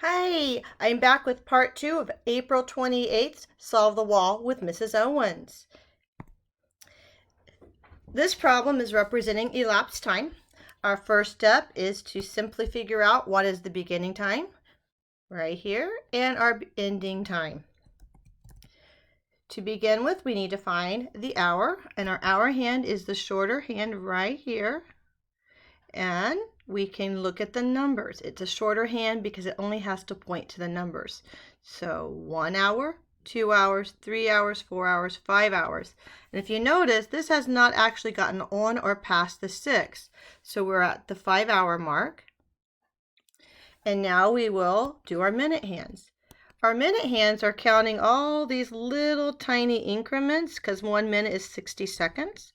Hi, I'm back with part 2 of April 28th, Solve the Wall with Mrs. Owens. This problem is representing elapsed time. Our first step is to simply figure out what is the beginning time, right here, and our ending time. To begin with, we need to find the hour, and our hour hand is the shorter hand right here. And we can look at the numbers. It's a shorter hand because it only has to point to the numbers. So 1 hour, 2 hours, 3 hours, 4 hours, 5 hours. And if you notice, this has not actually gotten on or past the 6. So we're at the 5-hour mark. And now we will do our minute hands. Our minute hands are counting all these little tiny increments because 1 minute is 60 seconds.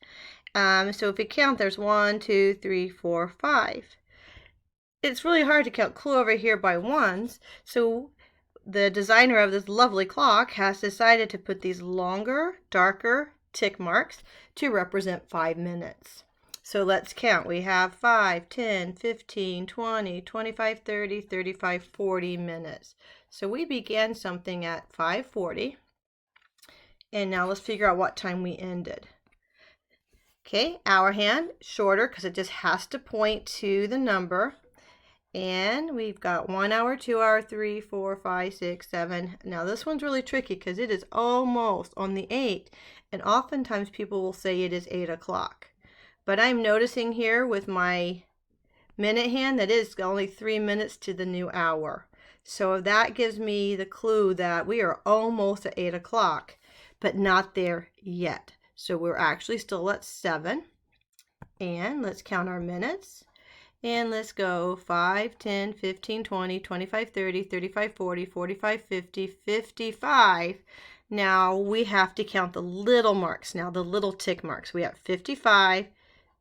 So if we count, there's 1, 2, 3, 4, 5. It's really hard to count clue over here by ones, so the designer of this lovely clock has decided to put these longer, darker tick marks to represent 5 minutes. So let's count. We have 5, 10, 15, 20, 25, 30, 35, 40 minutes. So we began something at 5:40, and now let's figure out what time we ended. Okay, hour hand, shorter because it just has to point to the number. And we've got 1 hour, 2 hour, 3, 4, 5, 6, 7. Now this one's really tricky because it is almost on the 8. And oftentimes people will say it is 8 o'clock. But I'm noticing here with my minute hand that it is only 3 minutes to the new hour. So that gives me the clue that we are almost at 8 o'clock, but not there yet. So we're actually still at 7. And let's count our minutes. And let's go 5, 10, 15, 20, 25, 30, 35, 40, 45, 50, 55. Now we have to count the little marks now, the little tick marks. We have 55,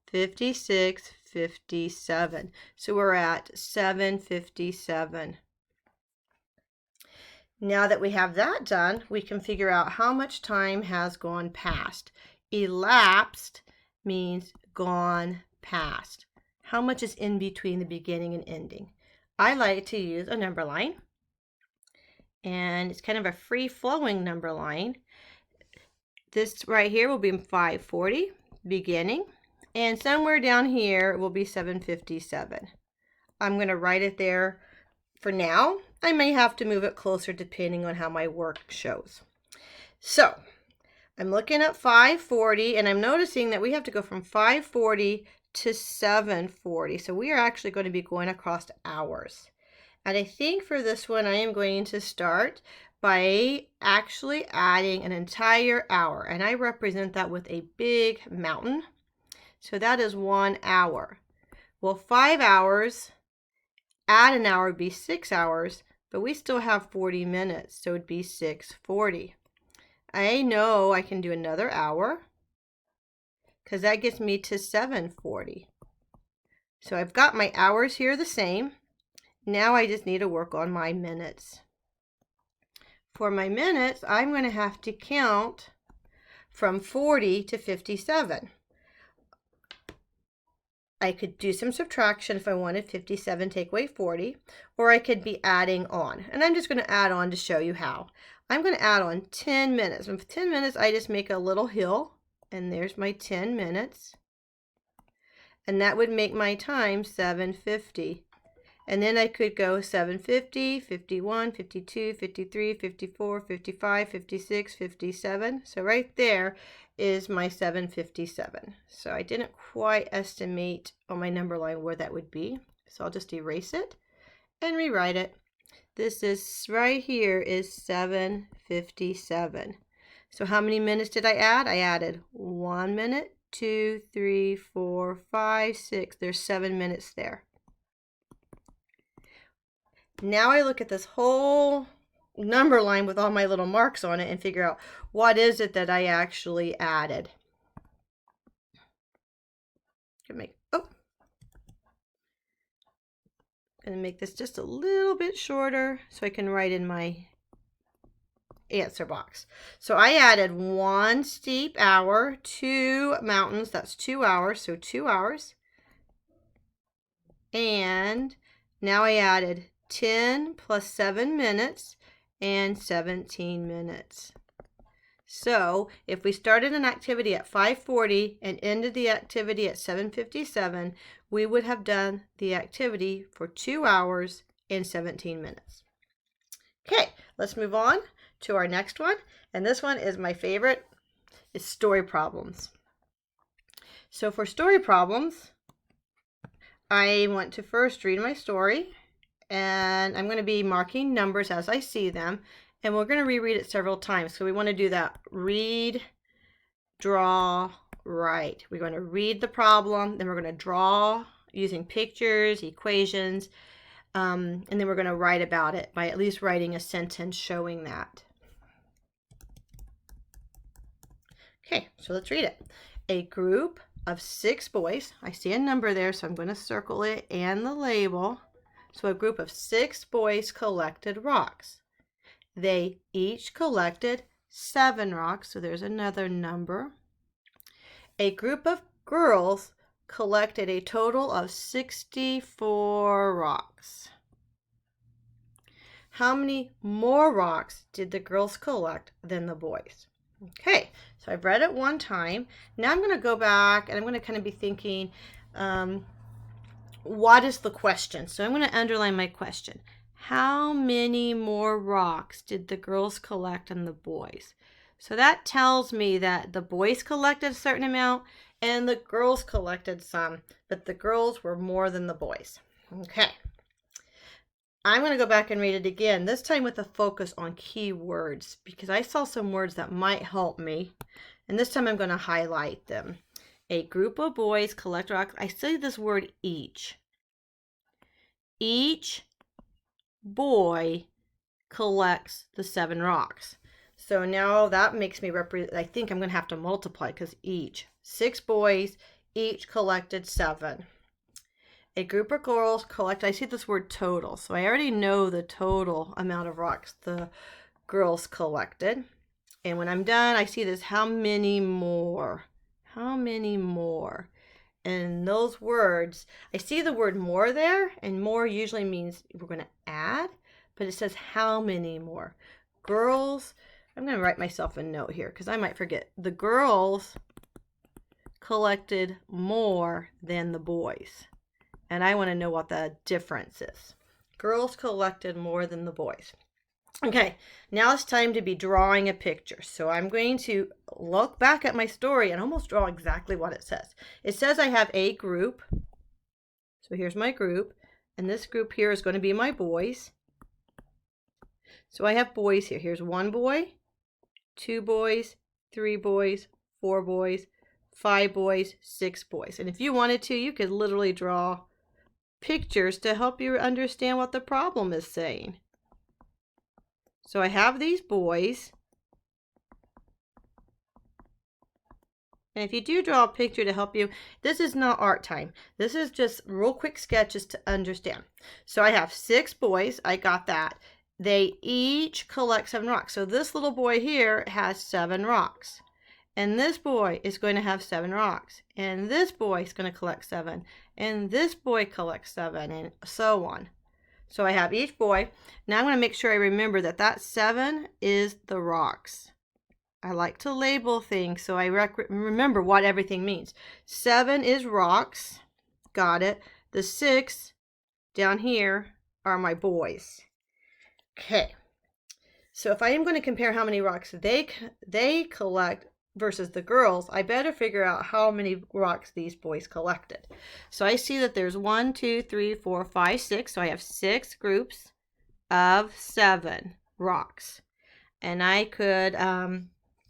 56, 57. So we're at 7:57. Now that we have that done, we can figure out how much time has gone past. Elapsed means gone past. How much is in between the beginning and ending? I like to use a number line, and it's kind of a free-flowing number line. This right here will be 5:40, beginning, and somewhere down here will be 7:57. I'm going to write it there for now. I may have to move it closer depending on how my work shows. So I'm looking at 5:40, and I'm noticing that we have to go from 5:40 to 7:40. So we are actually going to be going across hours. And I think for this one, I am going to start by actually adding an entire hour. And I represent that with a big mountain. So that is 1 hour. Well, 5 hours, add an hour would be 6 hours, but we still have 40 minutes. So it'd be 6:40. I know I can do another hour because that gets me to 7:40. So I've got my hours here the same. Now I just need to work on my minutes. For my minutes, I'm going to have to count from 40 to 57. I could do some subtraction if I wanted. 57 take away 40, or I could be adding on. And I'm just going to add on to show you how. I'm going to add on 10 minutes. And for 10 minutes, I just make a little hill, and there's my 10 minutes. And that would make my time 7:50. And then I could go 7:50, 51, 52, 53, 54, 55, 56, 57. So right there is my 7:57. So I didn't quite estimate on my number line where that would be. So I'll just erase it and rewrite it. This is right here is 7:57. So how many minutes did I add? I added 1 minute, 2, 3, 4, 5, 6. There's 7 minutes there. Now I look at this whole number line with all my little marks on it and figure out what is it that I actually added. Gonna make this just a little bit shorter so I can write in my answer box. So I added 1 steep hour, 2 mountains, that's 2 hours, so 2 hours. And now I added 10 plus 7 minutes and 17 minutes. So if we started an activity at 5:40 and ended the activity at 7:57, we would have done the activity for 2 hours and 17 minutes. Okay, let's move on to our next one. And this one is my favorite. It's story problems. So for story problems, I want to first read my story, and I'm going to be marking numbers as I see them, and we're going to reread it several times. So we want to do that read, draw, write. We're going to read the problem, then we're going to draw using pictures, equations, and then we're going to write about it by at least writing a sentence showing that. Okay, so let's read it. A group of 6 boys, I see a number there, so I'm going to circle it and the label. So a group of 6 boys collected rocks. They each collected 7 rocks, so there's another number. A group of girls collected a total of 64 rocks. How many more rocks did the girls collect than the boys? Okay, so I've read it one time. Now I'm going to go back and I'm going to kind of be thinking, what is the question? So I'm going to underline my question. How many more rocks did the girls collect than the boys? So that tells me that the boys collected a certain amount and the girls collected some, but the girls were more than the boys. Okay. I'm going to go back and read it again, this time with a focus on key words, because I saw some words that might help me, and this time I'm going to highlight them. A group of boys collect rocks. I see this word each. Each boy collects the 7 rocks. So now that makes me I think I'm going to have to multiply, because each. 6 boys, each collected 7. A group of girls collect, I see this word total, so I already know the total amount of rocks the girls collected. And when I'm done, I see this, how many more? How many more? And those words, I see the word more there, and more usually means we're going to add, but it says how many more. Girls, I'm going to write myself a note here because I might forget. The girls collected more than the boys. And I want to know what the difference is. Girls collected more than the boys. Okay, now it's time to be drawing a picture. So I'm going to look back at my story and almost draw exactly what it says. It says I have a group. So here's my group. And this group here is going to be my boys. So I have boys here. Here's 1 boy, 2 boys, 3 boys, 4 boys, 5 boys, 6 boys. And if you wanted to, you could literally draw pictures to help you understand what the problem is saying. So I have these boys. And if you do draw a picture to help you, this is not art time. This is just real quick sketches to understand. So I have 6 boys. I got that. They each collect 7 rocks. So this little boy here has 7 rocks. And this boy is going to have 7 rocks. And this boy is going to collect 7. And this boy collects 7, and so on. So I have each boy. Now I'm going to make sure I remember that that 7 is the rocks. I like to label things so I remember what everything means. 7 is rocks. Got it. The 6 down here are my boys. Okay. So if I am going to compare how many rocks they collect versus the girls, I better figure out how many rocks these boys collected. So I see that there's 1, 2, 3, 4, 5, 6. So I have 6 groups of 7 rocks. And I could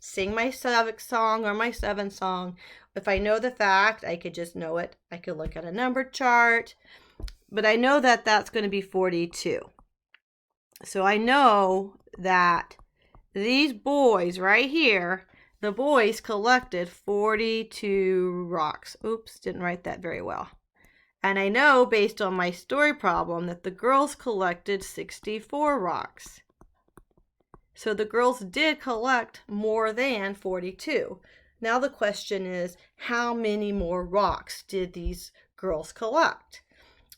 sing my 7th song or my 7th song. If I know the fact, I could just know it. I could look at a number chart. But I know that that's going to be 42. So I know that these boys right here, the boys collected 42 rocks. Oops, didn't write that very well. And I know based on my story problem that the girls collected 64 rocks. So the girls did collect more than 42. Now the question is, how many more rocks did these girls collect?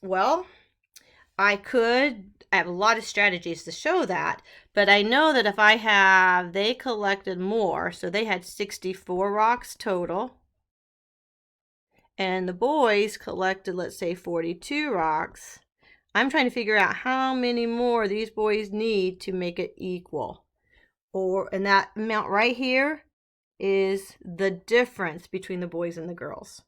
Well, I have a lot of strategies to show that, but I know that if they collected more, so they had 64 rocks total, and the boys collected, let's say, 42 rocks. I'm trying to figure out how many more these boys need to make it equal. And that amount right here is the difference between the boys and the girls.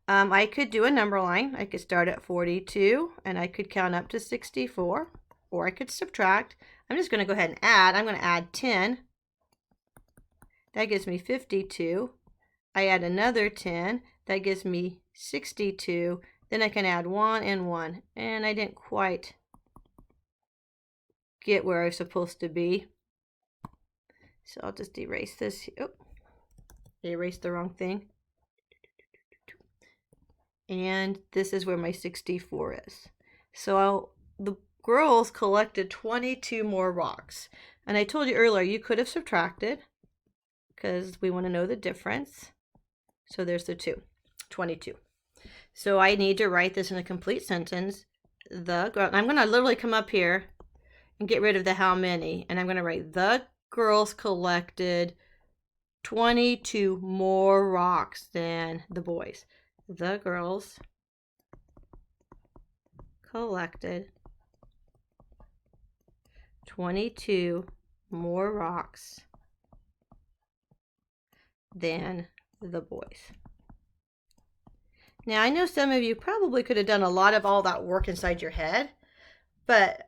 I could do a number line. I could start at 42 and I could count up to 64, or I could subtract. I'm just going to go ahead and add. I'm going to add 10. That gives me 52. I add another 10. That gives me 62. Then I can add 1 and 1. And I didn't quite get where I was supposed to be. So I'll just erase this. Oh, I erased the wrong thing. And this is where my 64 is. So the girls collected 22 more rocks. And I told you earlier, you could have subtracted because we want to know the difference. So there's the 22. So I need to write this in a complete sentence. I'm going to literally come up here and get rid of the how many. And I'm going to write the girls collected 22 more rocks than the boys. The girls collected 22 more rocks than the boys. Now, I know some of you probably could have done a lot of all that work inside your head, but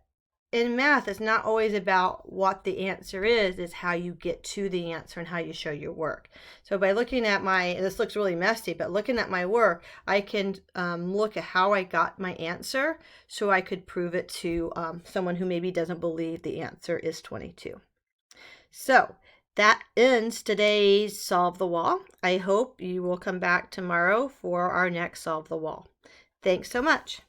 in math, it's not always about what the answer is, it's how you get to the answer and how you show your work. So by looking at this looks really messy, but looking at my work, I can look at how I got my answer so I could prove it to someone who maybe doesn't believe the answer is 22. So that ends today's Solve the Wall. I hope you will come back tomorrow for our next Solve the Wall. Thanks so much.